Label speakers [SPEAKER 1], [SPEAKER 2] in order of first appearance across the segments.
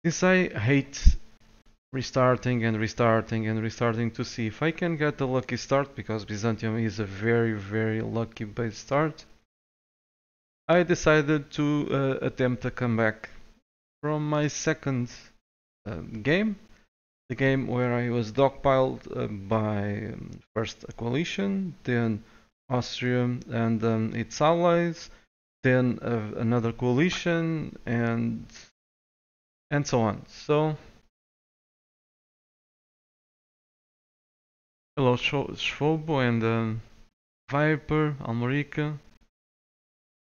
[SPEAKER 1] Since I hate restarting and restarting and restarting to see if I can get a lucky start, because Byzantium is a very, very lucky base start, I decided to attempt a comeback from my second game, the game where I was dogpiled by first a coalition, then Austria and its allies, then another coalition, and so on. So, hello Shvobo and Viper, Almorica.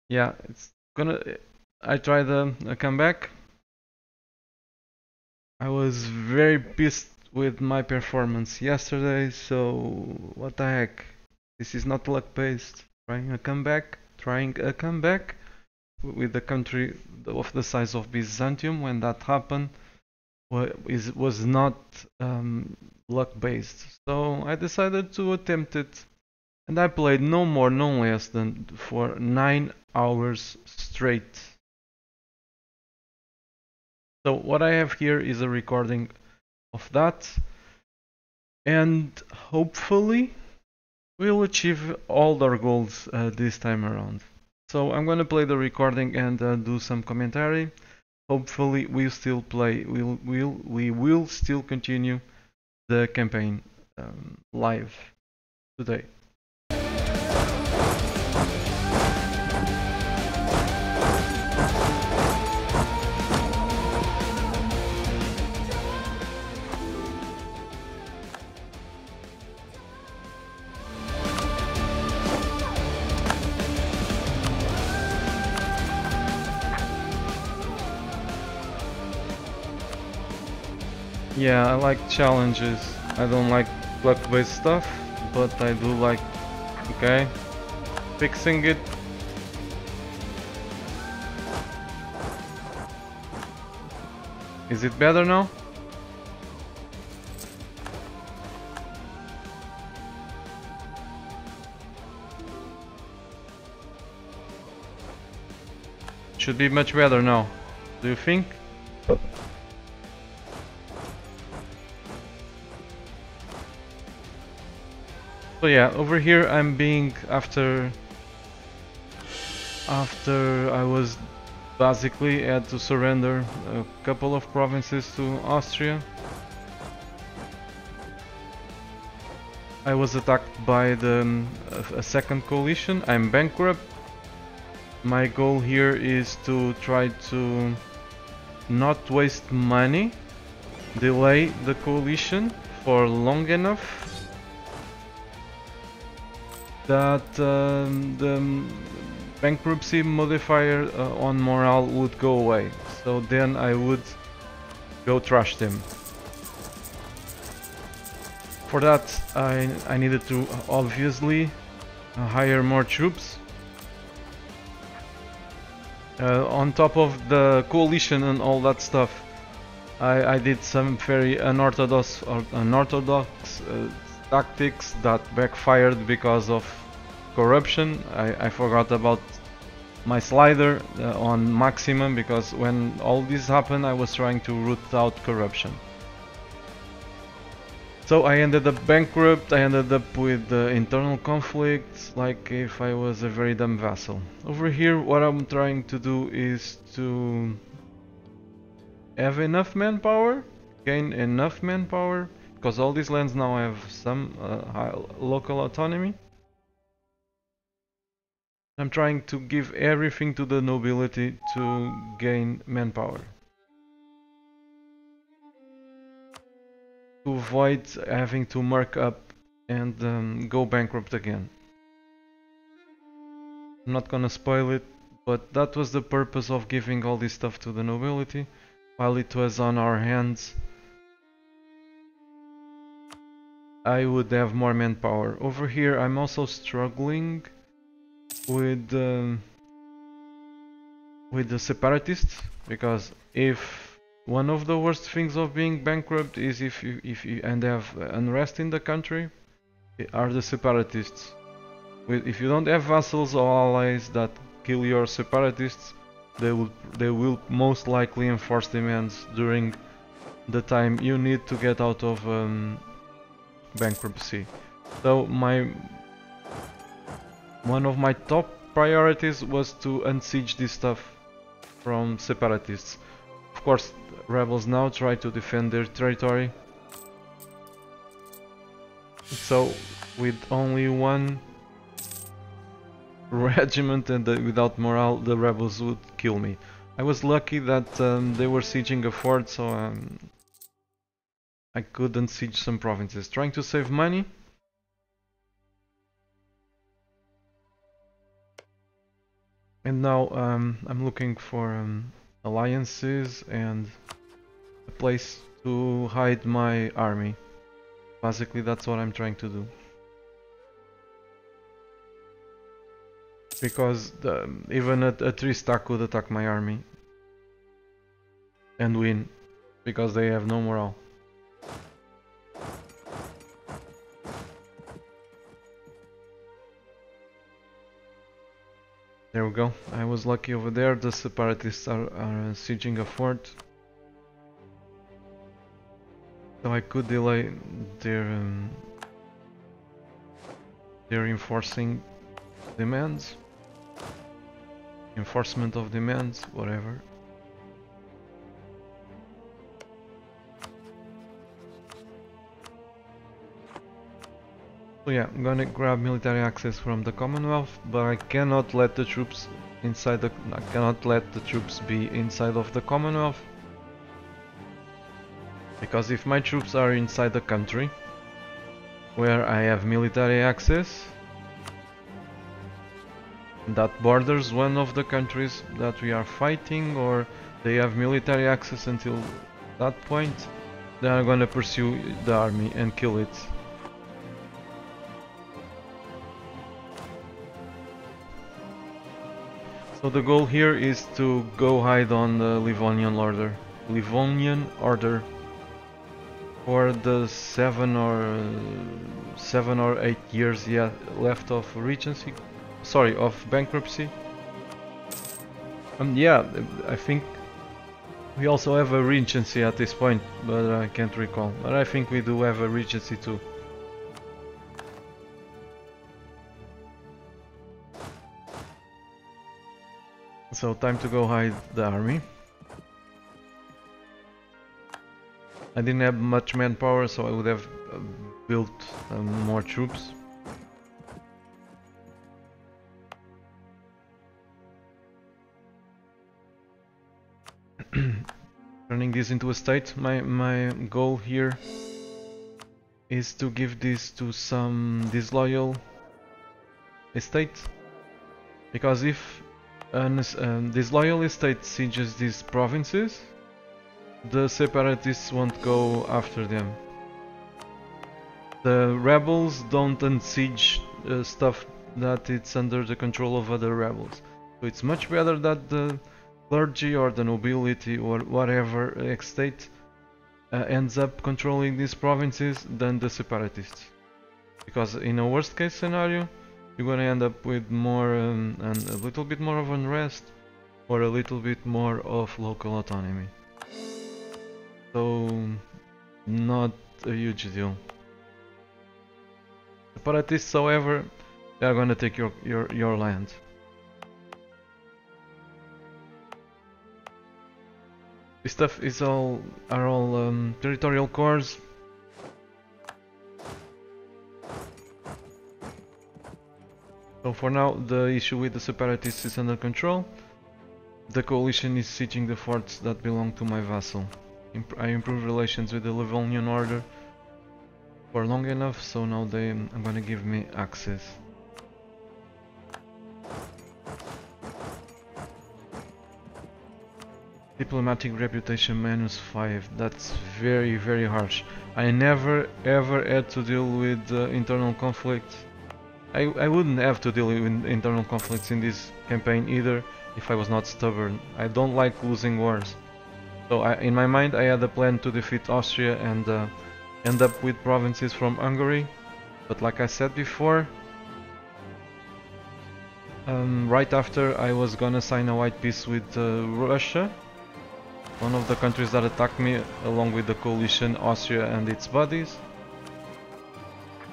[SPEAKER 1] Yeah, it's gonna. I tried a comeback. I was very pissed with my performance yesterday, so what the heck? This is not luck based. Trying a comeback with a country of the size of Byzantium when that happened was not luck based. So I decided to attempt it, and I played no more, no less than for 9 hours straight. So what I have here is a recording of that, and hopefully we'll achieve all our goals this time around. So I'm gonna play the recording and do some commentary. Hopefully we still play. We will still continue the campaign live today. Yeah, I like challenges. I don't like luck-based stuff, but I do like... Okay. Fixing it. Is it better now? Should be much better now. Do you think? So yeah, over here I'm being after I was basically had to surrender a couple of provinces to Austria. I was attacked by a second coalition. I'm bankrupt. My goal here is to try to not waste money, delay the coalition for long enough that the bankruptcy modifier on morale would go away. So then I would go trash them. For that I needed to obviously hire more troops. On top of the coalition and all that stuff, I did some very unorthodox tactics that backfired because of corruption. I forgot about my slider on maximum, because when all this happened I was trying to root out corruption. So I ended up bankrupt, I ended up with internal conflicts, like if I was a very dumb vassal. Over here what I'm trying to do is to have enough manpower, gain enough manpower, because all these lands now have some local autonomy. I'm trying to give everything to the nobility to gain manpower, to avoid having to mark up and go bankrupt again. I'm not gonna spoil it, but that was the purpose of giving all this stuff to the nobility while it was on our hands. I would have more manpower. Over here I'm also struggling with the separatists, because if one of the worst things of being bankrupt is if you and have unrest in the country, are the separatists. If you don't have vassals or allies that kill your separatists, they will most likely enforce demands during the time you need to get out of bankruptcy. So one of my top priorities was to unsiege this stuff from separatists. Of course, rebels now try to defend their territory. So with only one regiment and without morale, the rebels would kill me. I was lucky that they were sieging a fort, so I couldn't siege some provinces. Trying to save money. And now I'm looking for alliances and a place to hide my army. Basically, that's what I'm trying to do. Because even a 3-stack could attack my army and win, because they have no morale. There we go. I was lucky over there. The separatists are sieging a fort, so I could delay their enforcing demands, enforcement of demands, whatever. So yeah, I'm gonna grab military access from the Commonwealth, but I cannot let the troops inside the be inside of the Commonwealth, because if my troops are inside the country where I have military access that borders one of the countries that we are fighting, or they have military access until that point, they are gonna pursue the army and kill it. So the goal here is to go hide on the Livonian Order for the 7 or 8 years yet left of regency, of bankruptcy. Yeah, I think we also have a regency at this point, but I can't recall. But I think we do have a regency too. So time to go hide the army. I didn't have much manpower, so I would have built more troops. Turning this into a state, my goal here is to give this to some disloyal estate, because if disloyal estate sieges these provinces, the separatists won't go after them. The rebels don't unsiege stuff that it's under the control of other rebels. So it's much better that the clergy or the nobility or whatever estate ends up controlling these provinces than the separatists. Because in a worst case scenario, you're gonna end up with more and a little bit more of unrest or a little bit more of local autonomy. So not a huge deal. Separatists, however, they are gonna take your land. This stuff is all territorial cores. So for now, the issue with the separatists is under control. The coalition is sieging the forts that belong to my vassal. I improved relations with the Livonian Order for long enough, so now they are gonna give me access. Diplomatic reputation -5. That's very, very harsh. I never ever had to deal with internal conflict. I wouldn't have to deal with internal conflicts in this campaign either if I was not stubborn. I don't like losing wars. So in my mind I had a plan to defeat Austria and end up with provinces from Hungary. But like I said before, Right after I was gonna sign a white peace with Russia, one of the countries that attacked me, along with the coalition Austria and its buddies.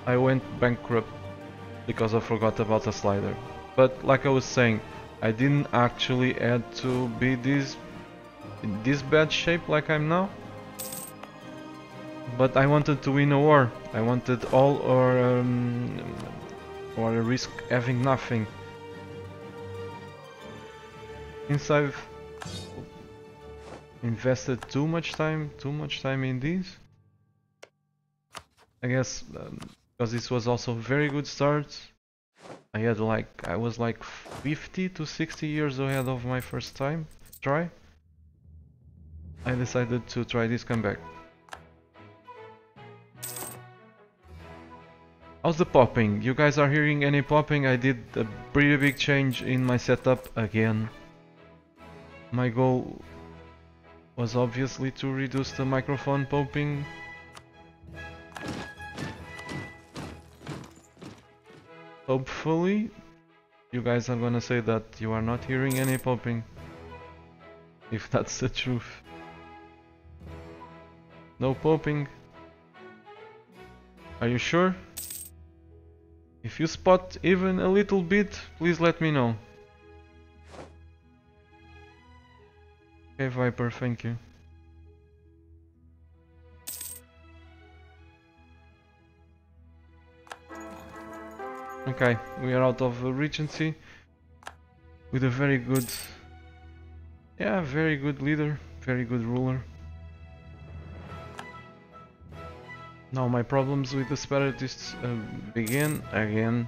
[SPEAKER 1] I went bankrupt because I forgot about the slider. But like I was saying, I didn't actually had to be in this bad shape like I'm now. But I wanted to win a war. I wanted all or risk having nothing. Since I've invested too much time in these, I guess because this was also a very good start. I was like 50 to 60 years ahead of my first try. I decided to try this comeback. How's the popping? You guys are hearing any popping? I did a pretty big change in my setup again. My goal was obviously to reduce the microphone popping. Hopefully, you guys are gonna say that you are not hearing any popping. If that's the truth. No popping. Are you sure? If you spot even a little bit, please let me know. Okay, Viper, thank you. Okay, we are out of Regency with a very good, very good leader, very good ruler. Now my problems with the separatists begin again.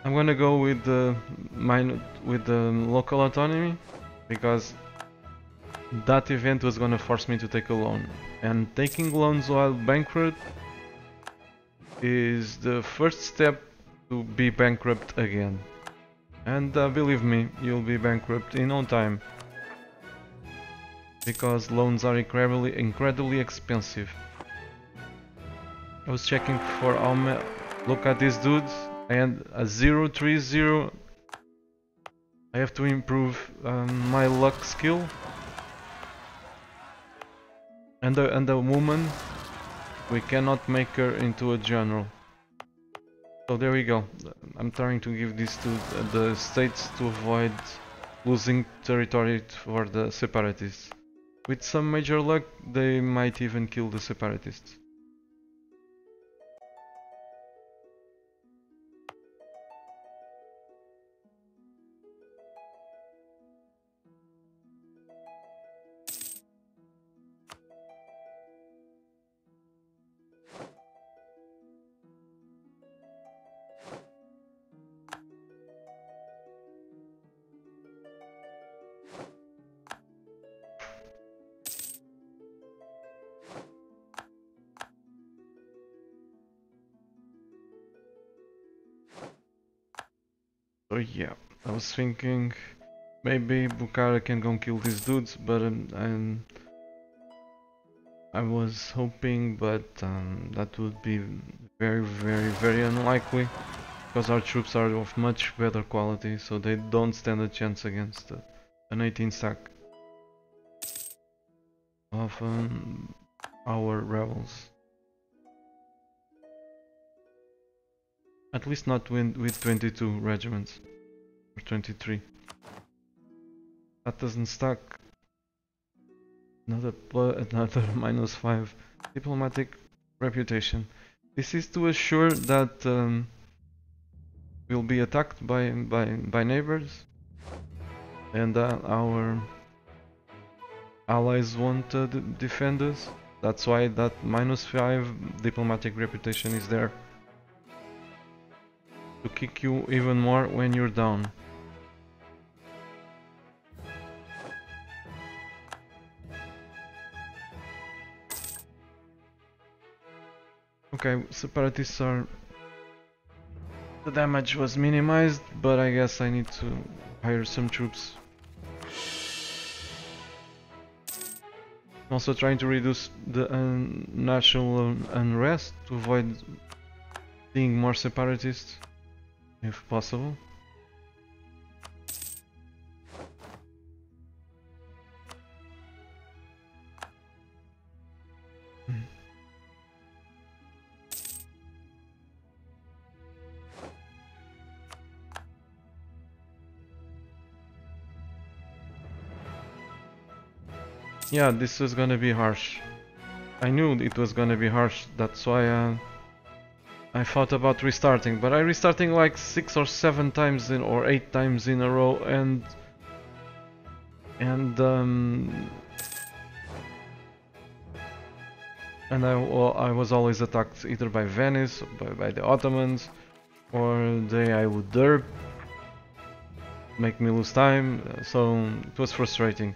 [SPEAKER 1] I'm gonna go with the local autonomy because that event was gonna force me to take a loan, and taking loans while bankrupt is the first step to be bankrupt again. And believe me, you'll be bankrupt in no time. Because loans are incredibly expensive. I was checking for look at these dudes, and a 030. I have to improve my luck skill. And the woman, we cannot make her into a general. So there we go. I'm trying to give this to the states to avoid losing territory for the separatists. With some major luck, they might even kill the separatists. So yeah, I was thinking maybe Bukhara can go kill these dudes, but I was hoping, but that would be very unlikely, because our troops are of much better quality, so they don't stand a chance against an 18 stack of our rebels. At least not with 22 regiments, or 23. That doesn't stack. Another -5 diplomatic reputation. This is to assure that we'll be attacked by neighbors, and our allies won't defend us. That's why that -5 diplomatic reputation is there. To kick you even more when you're down. Okay, separatists are... The damage was minimized, but I guess I need to hire some troops. I'm also trying to reduce the national unrest to avoid seeing more separatists, if possible. Yeah, this was gonna be harsh. I knew it was gonna be harsh, that's why I thought about restarting, but I restarting like 6 or 7 times or 8 times in a row, and I was always attacked either by Venice, by the Ottomans, or I would derp, make me lose time, so it was frustrating.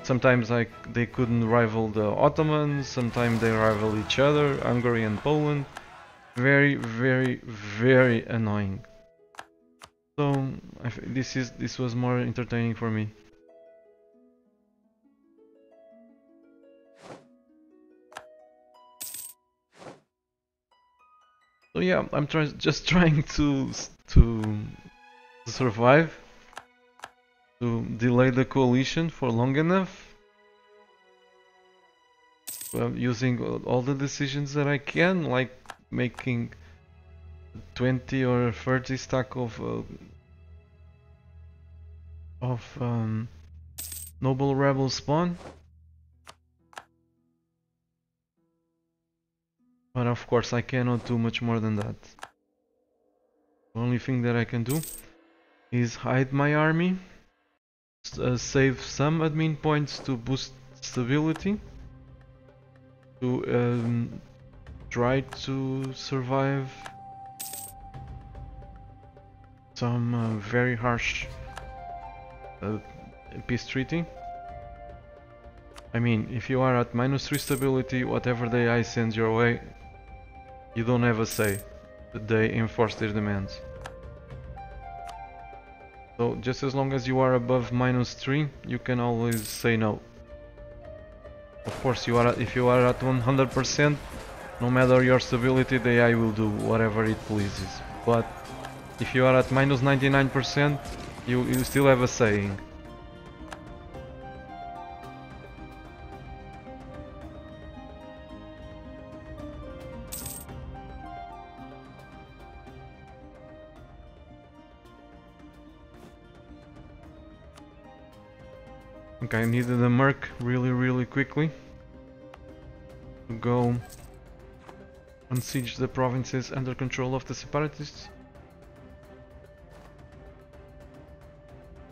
[SPEAKER 1] Sometimes they couldn't rival the Ottomans, sometimes they rival each other, Hungary and Poland. Very, very, very annoying. So this was more entertaining for me. So yeah, I'm just trying to survive, to delay the coalition for long enough, using all the decisions that I can, like making 20 or 30 stack of noble rebel spawn. But of course I cannot do much more than that. The only thing that I can do is hide my army, save some admin points to boost stability, to try to survive some very harsh peace treaty. I mean, if you are at -3 stability, whatever the AI sends your way, you don't have a say. They enforce their demands. So just as long as you are above -3, you can always say no. Of course, if you are at 100%, no matter your stability, the AI will do whatever it pleases. But if you are at -99%, you still have a saying. Okay, I needed a merc really quickly to go and siege the provinces under control of the separatists.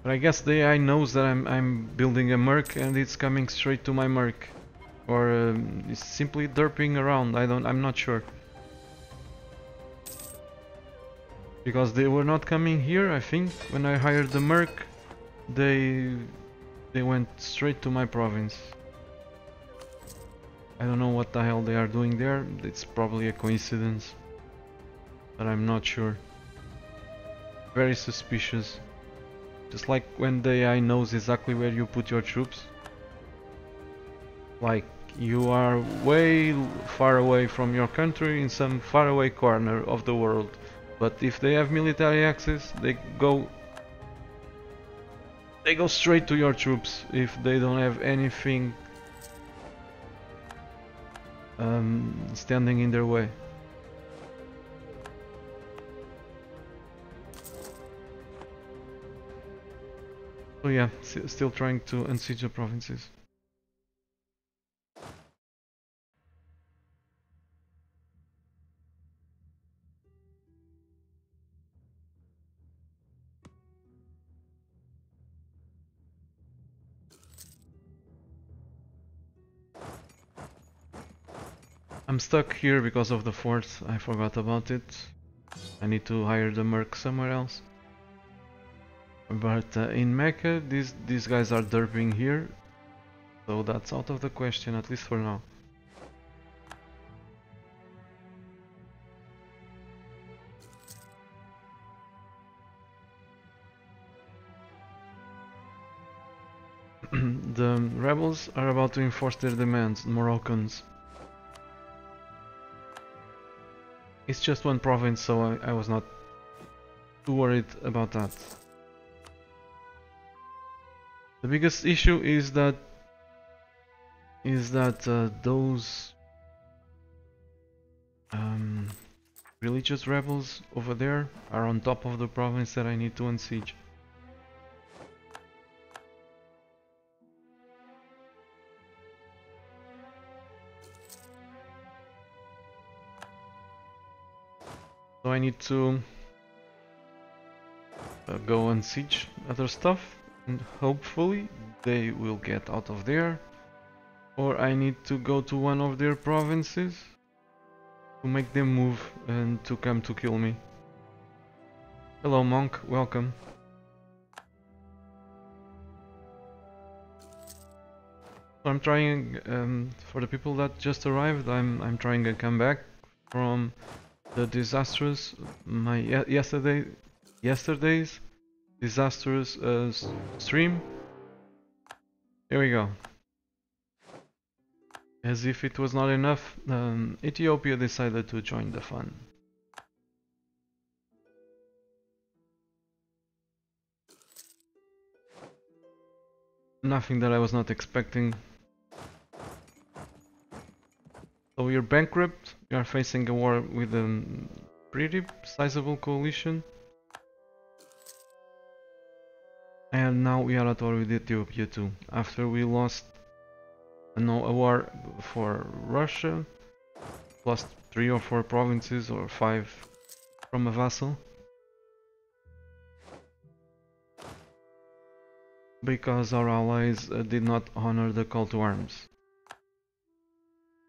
[SPEAKER 1] But I guess the AI knows that I'm building a merc and it's coming straight to my merc, or it's simply derping around. I'm not sure, because they were not coming here. I think when I hired the merc, they went straight to my province. I don't know what the hell they are doing there. It's probably a coincidence, but I'm not sure. Very suspicious. Just like when the AI knows exactly where you put your troops. Like you are way far away from your country in some faraway corner of the world. But if they have military access, they go straight to your troops if they don't have anything standing in their way. So yeah, still trying to unsiege the provinces. I'm stuck here because of the fort. I forgot about it. I need to hire the merc somewhere else. But in Mecca, these guys are derping here, so that's out of the question, at least for now. The rebels are about to enforce their demands, Moroccans. It's just one province, so I was not too worried about that. The biggest issue is that those religious rebels over there are on top of the province that I need to unsiege. So I need to go and siege other stuff, and hopefully they will get out of there. Or I need to go to one of their provinces to make them move and to come to kill me. Hello monk, welcome. So I'm trying, for the people that just arrived, I'm trying to come back from the disastrous, yesterday's disastrous stream. Here we go. As if it was not enough, Ethiopia decided to join the fun. Nothing that I was not expecting. So we're bankrupt, we are facing a war with a pretty sizable coalition. And now we are at war with Ethiopia too. After we lost a war for Russia, lost 3 or 4 provinces or 5 from a vassal. Because our allies did not honor the call to arms.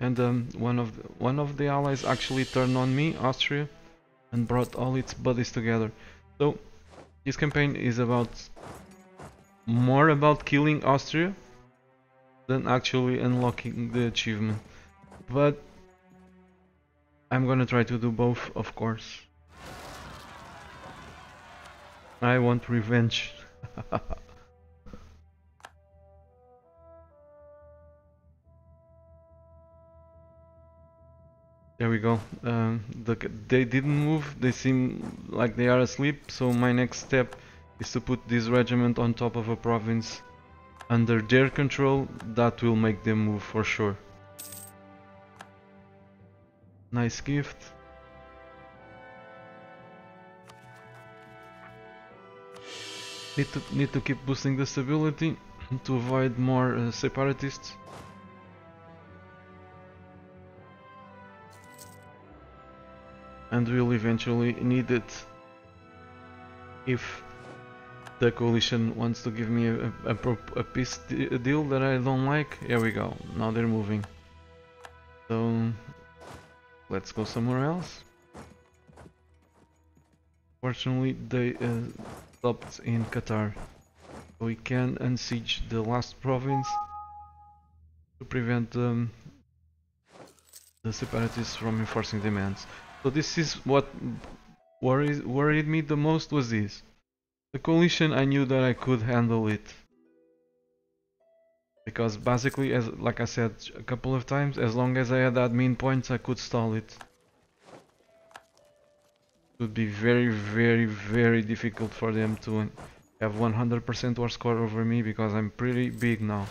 [SPEAKER 1] And one of the allies actually turned on me, Austria, and brought all its buddies together. So this campaign is more about killing Austria than actually unlocking the achievement. But I'm gonna try to do both, of course. I want revenge. There we go. They didn't move, they seem like they are asleep, so my next step is to put this regiment on top of a province under their control. That will make them move for sure. Nice gift. Need to keep boosting the stability to avoid more separatists. And we'll eventually need it if the coalition wants to give me a peace deal that I don't like. Here we go, now they're moving. So let's go somewhere else. Fortunately they stopped in Qatar. We can unsiege the last province to prevent the separatists from enforcing demands. So this is what worried me the most, was this. The coalition, I knew that I could handle it. Because basically, like I said a couple of times, as long as I had admin points, I could stall it. It would be very, very, very difficult for them to have 100% war score over me, because I'm pretty big now.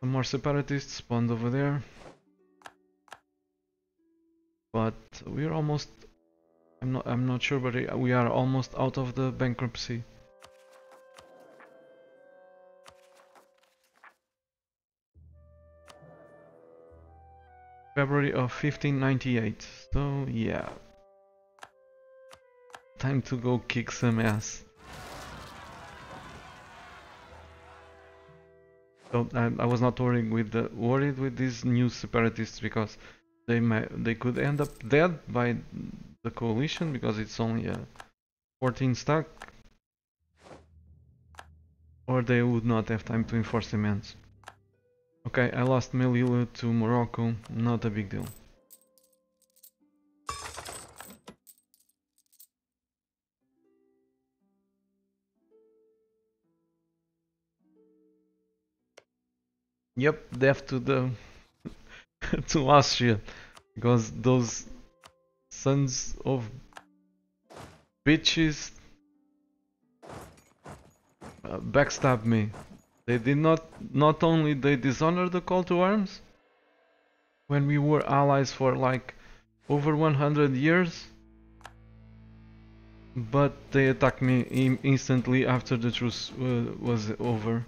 [SPEAKER 1] Some more separatists spawned over there. But we're almost, I'm not sure, but we are almost out of the bankruptcy. February of 1598. So yeah. Time to go kick some ass. So I was not worried with these new separatists, because they could end up dead by the coalition, because it's only a 14 stack, or they would not have time to enforce demands. Okay, I lost Melilla to Morocco, not a big deal. Yep, death to the to Austria, because those sons of bitches backstabbed me. They did not only they dishonored the call to arms when we were allies for like over 100 years, but they attacked me instantly after the truce was over.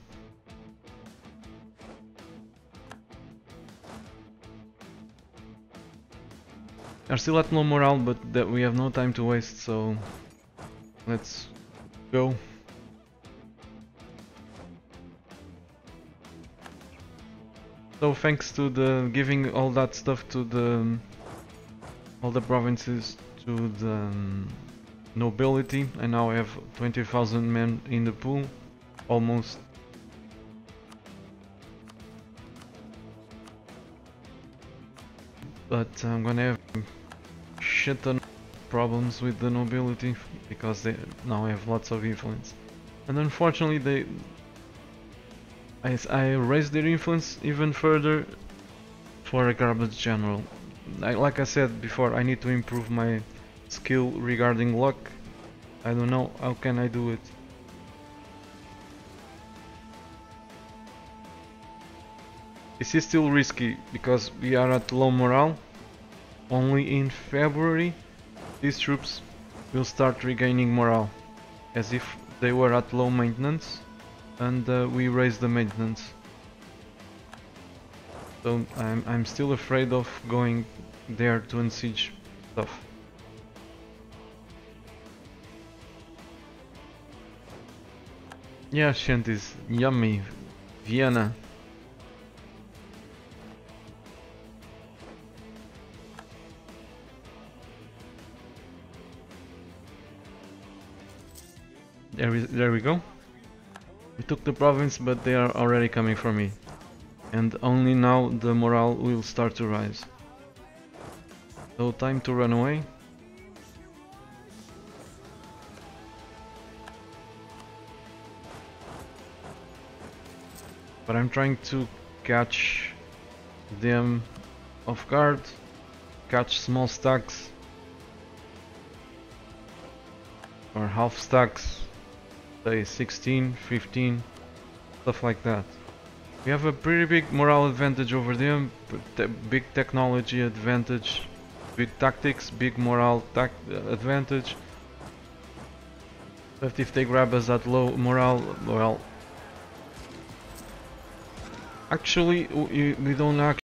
[SPEAKER 1] Are still at low morale, but that we have no time to waste, so let's go. So thanks to the giving all that stuff to the all the provinces to the nobility, I now have 20,000 men in the pool, almost. But I'm gonna have shit ton of problems with the nobility because they now have lots of influence, and unfortunately I raised their influence even further for a garbage general. Like I said before, I need to improve my skill regarding luck. I don't know how can I do it. This is still risky because we are at low morale. Only in February these troops will start regaining morale, as if they were at low maintenance, and we raise the maintenance. So I'm still afraid of going there to unsiege stuff. Yeah, shanties, yummy, Vienna. There we go. We took the province, but they are already coming for me. And only now the morale will start to rise. So time to run away. But I'm trying to catch them off guard, catch small stacks or half stacks, say 16, 15, stuff like that. We have a pretty big morale advantage over them, big technology advantage, big tactics, big morale advantage. But if they grab us at low morale, well, actually we don't actually